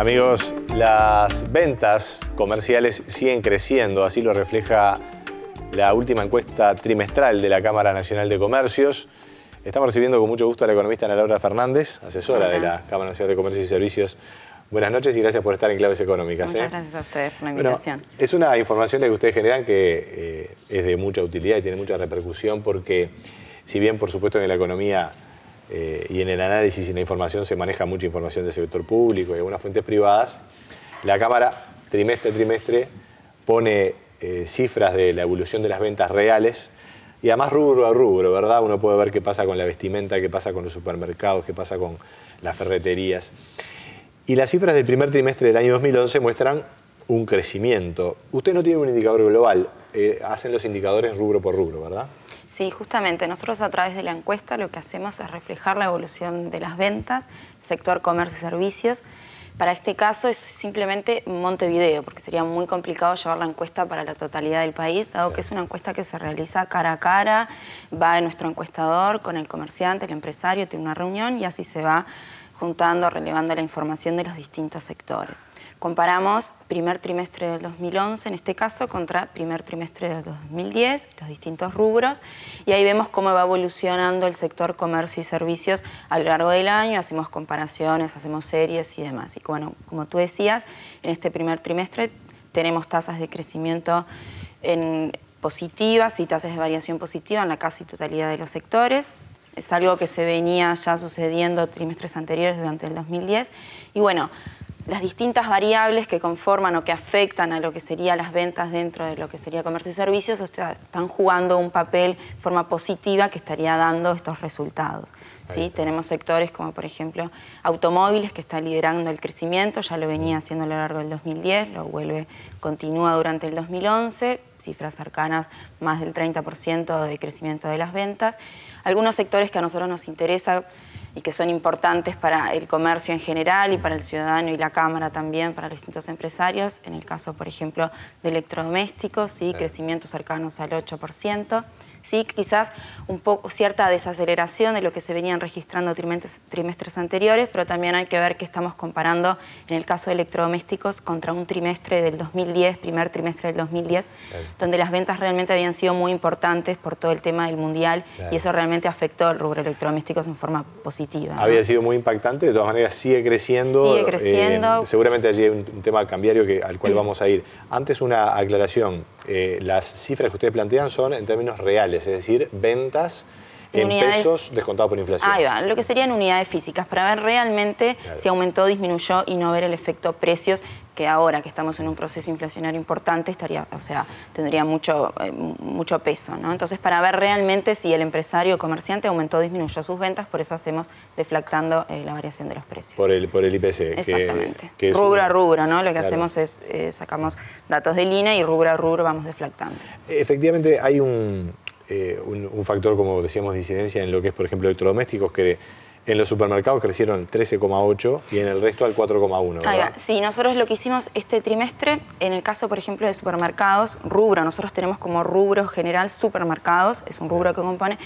Amigos, las ventas comerciales siguen creciendo, así lo refleja la última encuesta trimestral de la Cámara Nacional de Comercios. Estamos recibiendo con mucho gusto a la economista Ana Laura Fernández, asesora de la Cámara Nacional de Comercio y Servicios. Buenas noches y gracias por estar en Claves Económicas. Muchas gracias a ustedes por la invitación. Bueno, es una información que ustedes generan que es de mucha utilidad y tiene mucha repercusión porque, si bien por supuesto en la economía y en el análisis y en la información se maneja mucha información del sector público y algunas fuentes privadas, la Cámara trimestre a trimestre pone cifras de la evolución de las ventas reales y además rubro a rubro, ¿verdad? Uno puede ver qué pasa con la vestimenta, qué pasa con los supermercados, qué pasa con las ferreterías. Y las cifras del primer trimestre del año 2011 muestran un crecimiento. Usted no tiene un indicador global, hacen los indicadores rubro por rubro, ¿verdad? Sí, justamente. Nosotros a través de la encuesta lo que hacemos es reflejar la evolución de las ventas, sector comercio y servicios. Para este caso es simplemente Montevideo, porque sería muy complicado llevar la encuesta para la totalidad del país, dado que es una encuesta que se realiza cara a cara, va nuestro encuestador con el comerciante, el empresario, tiene una reunión y así se va juntando, relevando la información de los distintos sectores. Comparamos primer trimestre del 2011, en este caso, contra primer trimestre del 2010, los distintos rubros, y ahí vemos cómo va evolucionando el sector comercio y servicios a lo largo del año, hacemos comparaciones, hacemos series y demás. Y bueno, como tú decías, en este primer trimestre tenemos tasas de crecimiento positivas y tasas de variación positiva en la casi totalidad de los sectores. Es algo que se venía ya sucediendo trimestres anteriores durante el 2010. Y bueno, las distintas variables que conforman o que afectan a lo que serían las ventas dentro de lo que sería comercio y servicios están jugando un papel de forma positiva que estaría dando estos resultados. ¿Sí? Tenemos sectores como, por ejemplo, automóviles, que está liderando el crecimiento, ya lo venía haciendo a lo largo del 2010, continúa durante el 2011, cifras cercanas más del 30% de crecimiento de las ventas. Algunos sectores que a nosotros nos interesan y que son importantes para el comercio en general y para el ciudadano y la Cámara también, para los distintos empresarios, en el caso, por ejemplo, de electrodomésticos, ¿sí? Crecimientos cercanos al 8%. Sí, quizás un poco cierta desaceleración de lo que se venían registrando trimestres anteriores, pero también hay que ver que estamos comparando en el caso de electrodomésticos contra un trimestre del 2010, primer trimestre del 2010, donde las ventas realmente habían sido muy importantes por todo el tema del mundial y eso realmente afectó al rubro electrodomésticos en forma positiva, ¿no? Había sido muy impactante, de todas maneras sigue creciendo. Sigue creciendo. Seguramente allí hay un tema cambiario al cual vamos a ir. Antes una aclaración, las cifras que ustedes plantean son en términos reales, es decir, ventas en pesos descontado por inflación. Ahí va, lo que serían unidades físicas, para ver realmente si aumentó, disminuyó y no ver el efecto precios, que ahora que estamos en un proceso inflacionario importante tendría mucho peso, ¿no? Entonces, para ver realmente si el empresario o comerciante aumentó o disminuyó sus ventas, por eso hacemos deflactando la variación de los precios. Por el IPC. Exactamente. Que rubro a rubro, ¿no? Lo que hacemos es sacamos datos del INE y rubro a rubro vamos deflactando. Efectivamente, hay un factor, como decíamos, de incidencia en lo que es, por ejemplo, electrodomésticos, que en los supermercados crecieron 13,8 y en el resto al 4,1. Sí, nosotros lo que hicimos este trimestre, en el caso, por ejemplo, de supermercados, rubro, nosotros tenemos como rubro general supermercados, es un rubro que compone,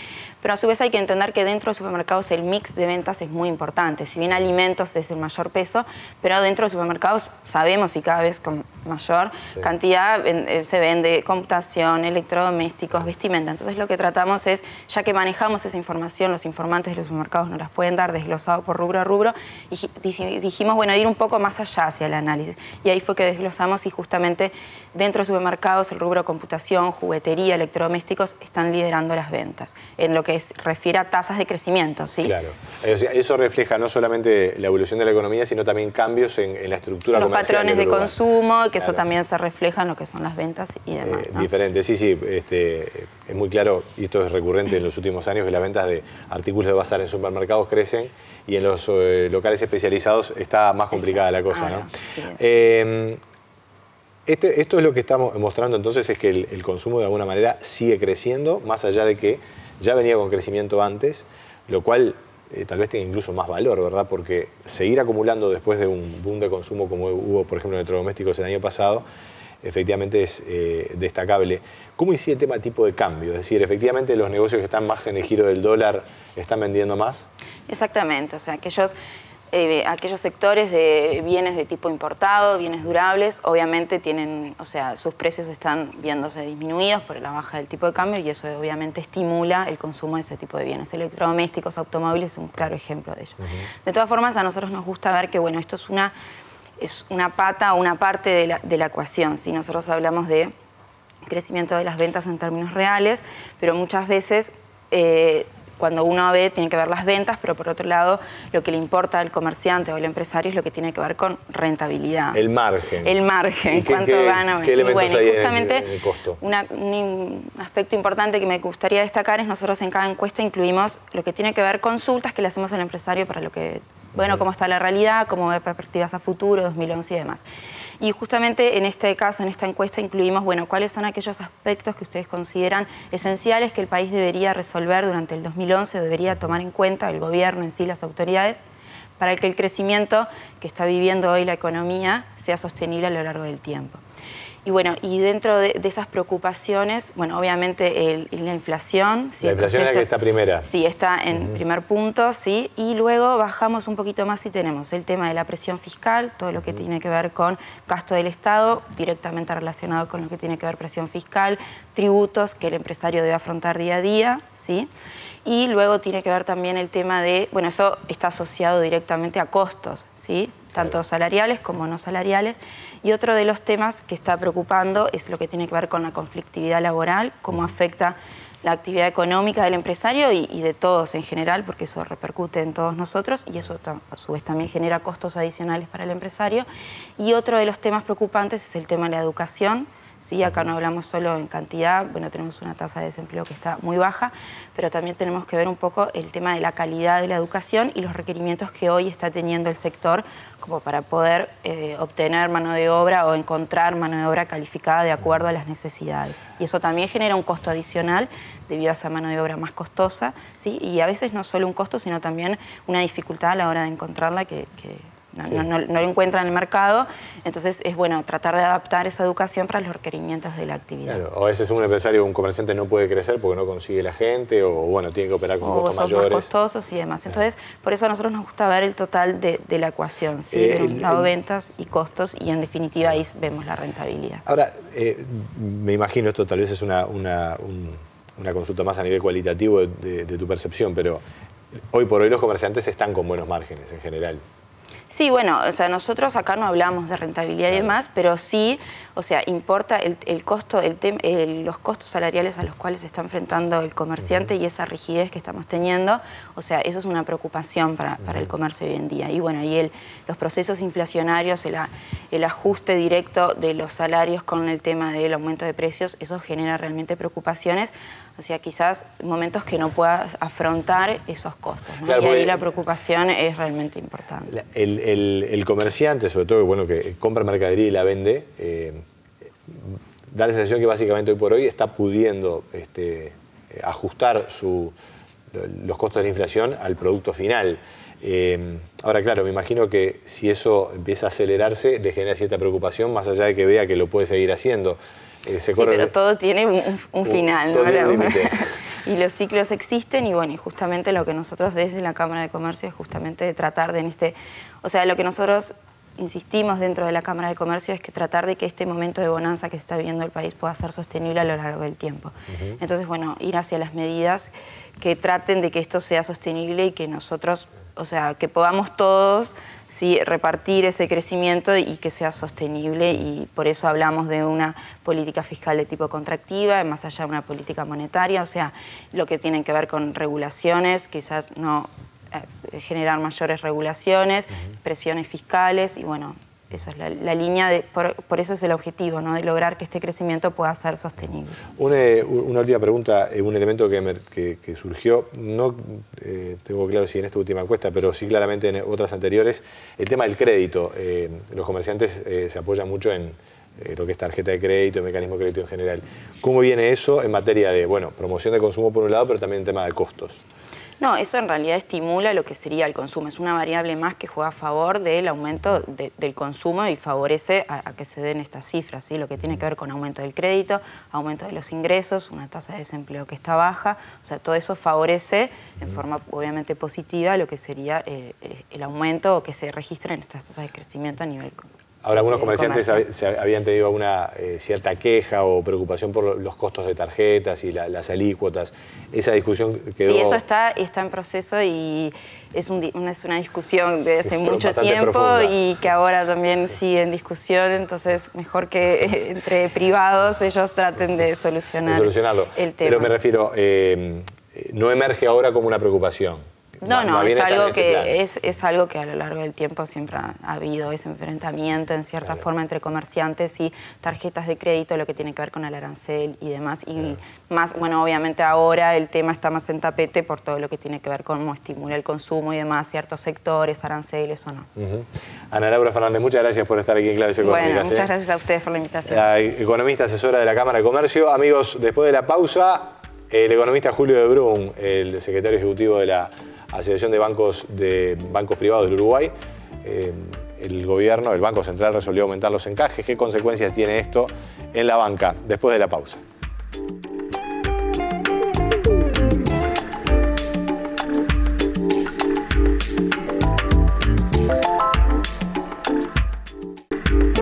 pero a su vez hay que entender que dentro de supermercados el mix de ventas es muy importante. Si bien alimentos es el mayor peso, pero dentro de supermercados sabemos y cada vez con mayor cantidad se vende computación, electrodomésticos, vestimenta. Entonces lo que tratamos es, ya que manejamos esa información, los informantes de los supermercados nos las pueden dar desglosado por rubro a rubro, y dijimos, bueno, ir un poco más allá hacia el análisis. Y ahí fue que desglosamos y justamente dentro de supermercados el rubro computación, juguetería, electrodomésticos están liderando las ventas, en lo que refiere a tasas de crecimiento, ¿sí? Claro. Eso refleja no solamente la evolución de la economía, sino también cambios en la estructura comercial. Los patrones de consumo, que eso también se refleja en lo que son las ventas y demás, ¿no? Diferente, sí, es muy claro, y esto es recurrente en los últimos años, que las ventas de artículos de bazar en supermercados crecen y en los locales especializados está más complicada la cosa, ¿no? Sí. Esto es lo que estamos mostrando entonces, es que el consumo de alguna manera sigue creciendo, más allá de que ya venía con crecimiento antes, lo cual tal vez tenga incluso más valor, ¿verdad? Porque seguir acumulando después de un boom de consumo como hubo, por ejemplo, en electrodomésticos el año pasado, efectivamente es destacable. ¿Cómo incide el tema tipo de cambio? Es decir, efectivamente los negocios que están más en el giro del dólar están vendiendo más. Exactamente, o sea, que ellos aquellos sectores de bienes de tipo importado, bienes durables, obviamente tienen, o sea, sus precios están viéndose disminuidos por la baja del tipo de cambio y eso obviamente estimula el consumo de ese tipo de bienes. Electrodomésticos, automóviles, es un claro ejemplo de ello. De todas formas, a nosotros nos gusta ver que, bueno, esto es una pata o una parte de la ecuación. ¿Sí? Nosotros hablamos de crecimiento de las ventas en términos reales, pero muchas veces cuando uno ve, tiene que ver las ventas, pero por otro lado, lo que le importa al comerciante o al empresario es lo que tiene que ver con rentabilidad. El margen. El margen, cuánto gana. ¿Qué elementos bueno, hay justamente en el costo? Un aspecto importante que me gustaría destacar es nosotros en cada encuesta incluimos lo que tiene que ver consultas que le hacemos al empresario para lo que... Bueno, cómo está la realidad, cómo ve perspectivas a futuro, 2011 y demás. Y justamente en este caso, en esta encuesta, incluimos, bueno, cuáles son aquellos aspectos que ustedes consideran esenciales que el país debería resolver durante el 2011, debería tomar en cuenta el gobierno en sí, las autoridades, para que el crecimiento que está viviendo hoy la economía sea sostenible a lo largo del tiempo. Y bueno, y dentro de esas preocupaciones, bueno, obviamente la inflación. ¿Sí? La inflación es la que está primera. Sí, está en primer punto, sí. Y luego bajamos un poquito más y tenemos el tema de la presión fiscal, todo lo que tiene que ver con gasto del Estado, directamente relacionado con lo que tiene que ver presión fiscal, tributos que el empresario debe afrontar día a día, ¿sí? Y luego tiene que ver también el tema de, bueno, eso está asociado directamente a costos, ¿sí? Tanto salariales como no salariales. Y otro de los temas que está preocupando es lo que tiene que ver con la conflictividad laboral, cómo afecta la actividad económica del empresario y de todos en general, porque eso repercute en todos nosotros y eso a su vez también genera costos adicionales para el empresario. Y otro de los temas preocupantes es el tema de la educación. Sí, acá no hablamos solo en cantidad, bueno, tenemos una tasa de desempleo que está muy baja, pero también tenemos que ver un poco el tema de la calidad de la educación y los requerimientos que hoy está teniendo el sector como para poder obtener mano de obra o encontrar mano de obra calificada de acuerdo a las necesidades. Y eso también genera un costo adicional debido a esa mano de obra más costosa, ¿sí? Y a veces no solo un costo, sino también una dificultad a la hora de encontrarla que no lo encuentra en el mercado, entonces es bueno tratar de adaptar esa educación para los requerimientos de la actividad. Claro, o a veces un empresario o un comerciante no puede crecer porque no consigue la gente o bueno, tiene que operar con costos mayores. Más costosos y demás. Entonces, por eso a nosotros nos gusta ver el total de la ecuación, ¿sí? De un lado ventas y costos y en definitiva ahí vemos la rentabilidad. Ahora, me imagino, esto tal vez es una consulta más a nivel cualitativo de tu percepción, pero hoy por hoy los comerciantes están con buenos márgenes en general. Sí, bueno, o sea, nosotros acá no hablamos de rentabilidad y demás, pero sí, o sea, importa el costo, los costos salariales a los cuales se está enfrentando el comerciante y esa rigidez que estamos teniendo, o sea, eso es una preocupación para el comercio hoy en día. Y bueno, y los procesos inflacionarios, el ajuste directo de los salarios con el tema del aumento de precios, eso genera realmente preocupaciones. O sea, quizás momentos que no puedas afrontar esos costos, ¿no? Claro, y ahí la preocupación es realmente importante. El comerciante, sobre todo, bueno, que compra mercadería y la vende, da la sensación que básicamente hoy por hoy está pudiendo ajustar los costos de la inflación al producto final. Ahora, claro, me imagino que si eso empieza a acelerarse, le genera cierta preocupación, más allá de que vea que lo puede seguir haciendo. Sí, pero todo tiene un final, ¿no? Y los ciclos existen y bueno, y justamente lo que nosotros desde la Cámara de Comercio es justamente de tratar de o sea, lo que nosotros insistimos dentro de la Cámara de Comercio es que tratar de que este momento de bonanza que se está viviendo el país pueda ser sostenible a lo largo del tiempo. Entonces, bueno, ir hacia las medidas que traten de que esto sea sostenible y que nosotros, o sea, que podamos todos sí, repartir ese crecimiento y que sea sostenible y por eso hablamos de una política fiscal de tipo contractiva, más allá de una política monetaria, o sea, lo que tiene que ver con regulaciones, quizás no generar mayores regulaciones, presiones fiscales y bueno, eso es la línea, por eso es el objetivo, ¿no? De lograr que este crecimiento pueda ser sostenible. Una última pregunta, un elemento que surgió, no tengo claro si en esta última encuesta, pero sí claramente en otras anteriores, el tema del crédito. Los comerciantes se apoyan mucho en lo que es tarjeta de crédito, mecanismo de crédito en general. ¿Cómo viene eso en materia de, bueno, promoción de consumo por un lado, pero también en tema de costos? No, eso en realidad estimula lo que sería el consumo. Es una variable más que juega a favor del aumento del consumo y favorece a que se den estas cifras, ¿sí? Lo que tiene que ver con aumento del crédito, aumento de los ingresos, una tasa de desempleo que está baja. O sea, todo eso favorece en forma obviamente positiva lo que sería el aumento que se registra en estas tasas de crecimiento a nivel Ahora, algunos comerciantes habían tenido una cierta queja o preocupación por los costos de tarjetas y las alícuotas. Esa discusión quedó... Sí, eso está en proceso y es una discusión de hace mucho tiempo profunda. Y que ahora también sigue en discusión, entonces mejor que entre privados ellos traten de solucionarlo. El tema. Pero me refiero, no emerge ahora como una preocupación. No, es algo que a lo largo del tiempo siempre ha habido ese enfrentamiento en cierta forma entre comerciantes y tarjetas de crédito, lo que tiene que ver con el arancel y demás. Y más, bueno, obviamente ahora el tema está más en tapete por todo lo que tiene que ver con cómo estimula el consumo y demás, ciertos sectores, aranceles o no. Ana Laura Fernández, muchas gracias por estar aquí en Claves Económicas. Bueno, muchas gracias a ustedes por la invitación. Economista asesora de la Cámara de Comercio. Amigos, después de la pausa, el economista Julio de Brun, el secretario ejecutivo de la Asociación de Bancos Privados del Uruguay, el gobierno, el Banco Central resolvió aumentar los encajes. ¿Qué consecuencias tiene esto en la banca? Después de la pausa.